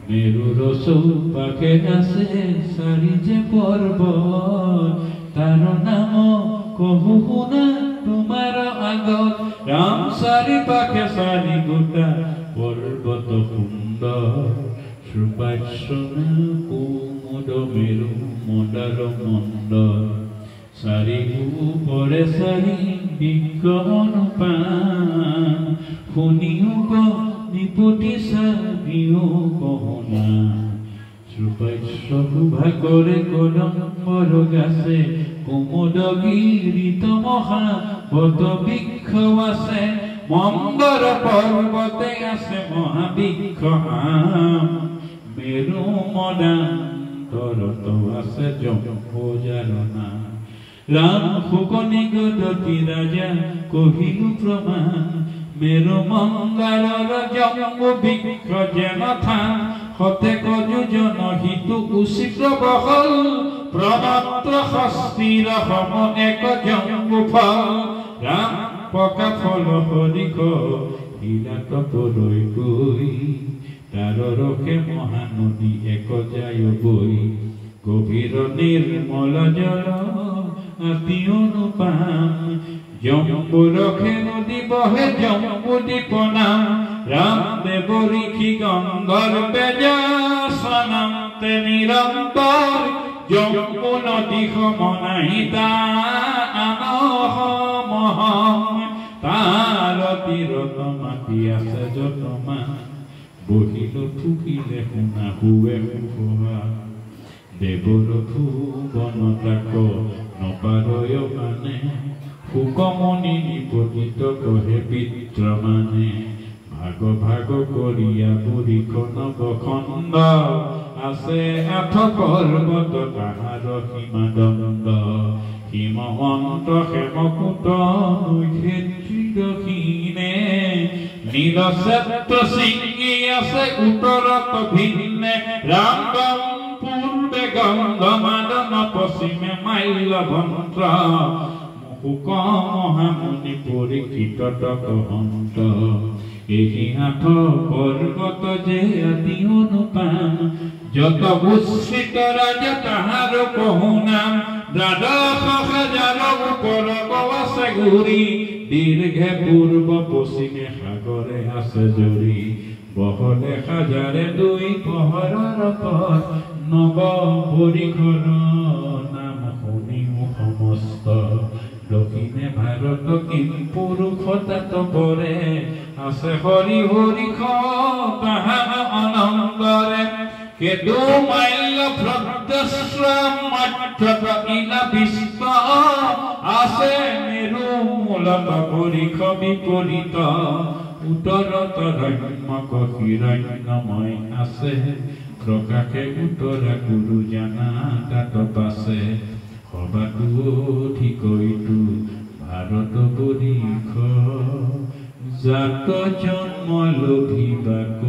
মেৰুৰ চৌপাশে আছে চাৰি যে পৰ্বত তাৰ নাম কহু শুনা তোমাৰ আগত ৰাম চাৰি পাশে চাৰি গোটা পৰ্বত সুন্দৰ সুপাচ্ছনা কুমুদ মেৰু মদাৰ মন্দৰ চাৰি ওপৰে চাৰি বৃক্ষ অনুপান শুনিও নিপতি চাৰিও কহনা সুপাচ্য ভাগৰে কদম্বৰ গাছে কুমুদগিৰিত মহা বট বৃক্ষ আছে মন্দৰ পৰ্বতে আছে মহাবৃক্ষ আম মেৰু মদান্তৰত আছে জম্বুজাৰনা ৰাম শুকনি গদতি ৰাজা কহিলো প্ৰমাণ মেৰু মংগলৰ জম্বু বৃক্ষ যেন থান শতেক যোজন হিতু উচিত বহল প্ৰমাত্ৰ শাস্তিৰ সম এক জম্বু ফল ৰাম পকা ফল হৰিখ হীৰাত পৰৈ গৈ তাৰ ৰখে মহানদী এক যায় বৈ গভীৰ নিৰ্মল জল আতি অনুপাম জম্বু ৰখে নদী বহে জম্বু দ্বীপ নাম ৰামদেৱ ঋষি গন্ধৰ্বে সনন্তে নিৰন্তৰ জম্বু নদী সমনাহিতা আনহমহম তাৰ তীৰত মাতি আছে যতমা বহিল থুকিলে শুনা হুৱে সুখোৱা দেৱৰ ভুৱন তাক নপাৰয় মানে সুকমনি নিপতিত কহে পিত্ৰ মানে ভাগ ভাগ কৰিয়া বুঢ়ীখন বখণ্ড আছে আঠ পৰ্বত তাহাৰ সীমাদণ্ড হিমৱন্ত হেমকূট ক্ষেত্ৰী দক্ষিণে নীলক্ষেত্ৰ শৃংগী আছে উত্তৰত ভিন্নে ৰাম পূৰ্বে গংগমাদন পশ্চিমে মাল্যভন্ত্ৰ মুকুক মহামুনি পৰীক্ষিত কহন্ত এই আঠ পৰ্বত যে আদি অনুপাম যত উচ্চিত ৰাজা তাহাৰ কহু নাম দ্বাদশ হাজাৰ ওপৰ আছে ঘূৰি দীৰ্ঘে পূৰ্ব পশ্চিমে সাগৰে আছে জৰি বহলে হাজাৰে দুই পহৰৰ পথ নৱ পৰিখৰ নাম শুনিও সমস্ত দক্ষিণে ভাৰত কিম পুৰুষ তাত পৰে আছে হৰি হৰিষ তাহাৰ অনন্তৰে কেতু মাল্য ভ্ৰদ্ৰশ্ৰাম মাত্ৰত ইলা বিস্ত আছে মেৰু মূলত হৰিষ বিপৰীত উত্তৰত ৰম্যক হিৰণ্যময় আছে প্ৰকাশে উত্তৰা গুৰু জানা তাত পাছে সবাতো ঠিকৈতো ভাৰত বৰিষ জাত জন্ম লভিবাক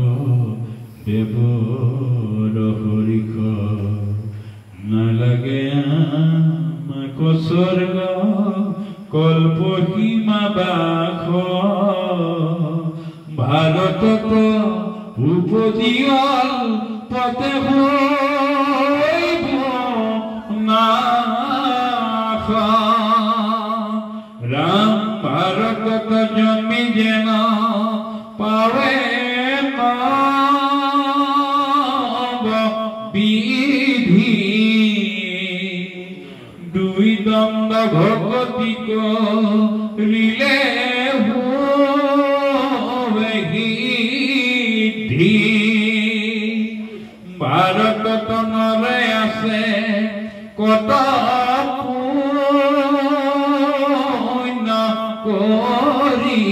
দেৱৰ হৰিষ নালাগে আমাক স্বৰ্গ কল্পসীমা বাস ভাৰতত উপজিয়ল পতে হৈব নাশ ৰাম ভাৰতত জন্মি যেন পাৱে বিধি দুই দণ্ড ভগতি কৰিলে ভাৰতত নৰে আছে কত পুণ্য কৰি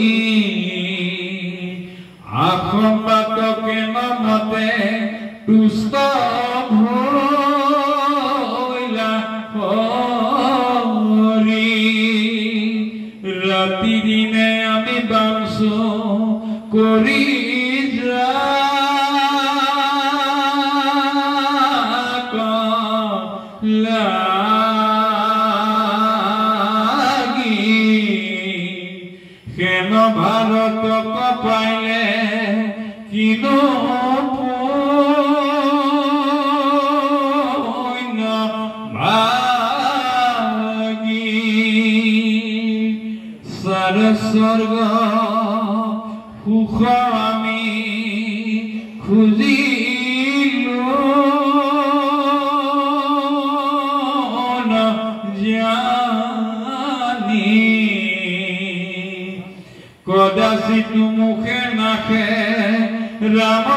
আসম্বাদকে নমতে তুষ্ট ভৈলা হৰি ৰাতি দিনে আমি বাঞ্ছো কৰি ভাৰতক পাইলে কিনো খুজিলো না জানি কদাচিৎ মুখে নাখে ৰাম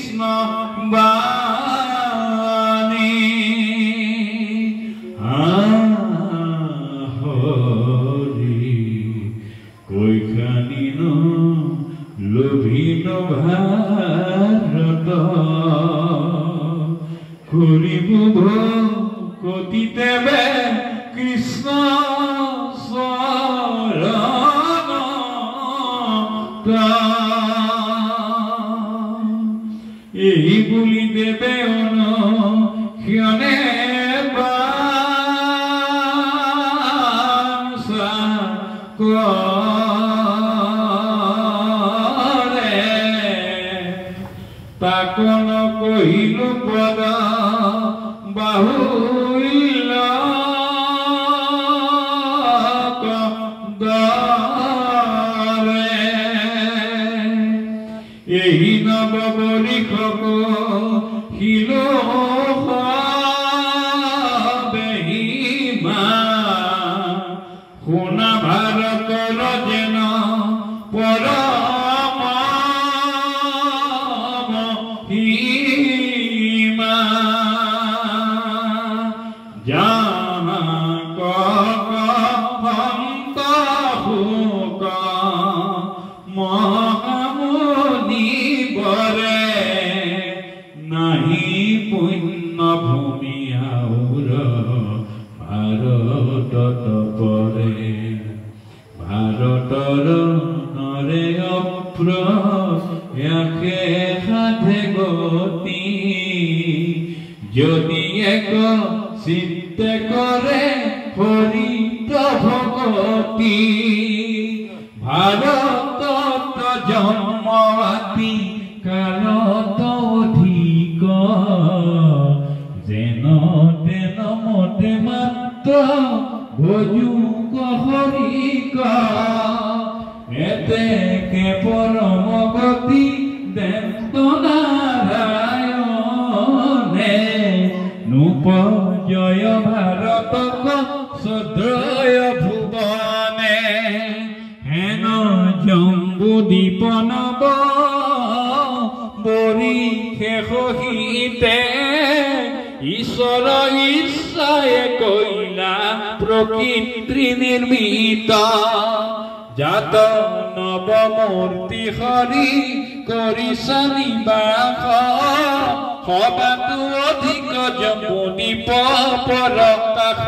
কৃষ্ণ বাণী হৰি কৈখানি লোভিন ভাৰত কৰিব ভকতি দেৱে কৃষ্ণ শৰণ এই বুলি দেৱে ক্ষণে বাঞ্ছা কৰে তাকন কহিলো পদ বাহুল্য দৰে এই নৱবৰিষক শিলো বেহিমা সোণা ভাৰতৰ যেন পৰম মহিমা জানক সন্ত শোক মহামুনি বৰে নাহি পুণ্য ভূমি আউৰ ভাৰতত পৰে ভাৰতৰ নৰে অপ্ৰয়াসে সাধে গতি যদি এক চিত্তে কৰে হৰিত ভকতি ভাৰতত জন্ম আতি কালত অধিক যেন তেন মতে মাত্ৰ ভজুক হৰিক এতেকে পৰম গতি দেন্ত নাৰায়ণে নুপজয় ভাৰতক সদ্ৰয় ভুৱনে হেন জম্বুদ্বীপ নব বৰি শেষহিতে ঈশ্বৰ ইচ্ছায়ে কইলা প্ৰকৃতি নিৰ্মিত জাত নৱমূৰ্তি হৰি কৰিছা নিবাস সবাতো অধিক জম্বুদ্বীপ পৰকাশ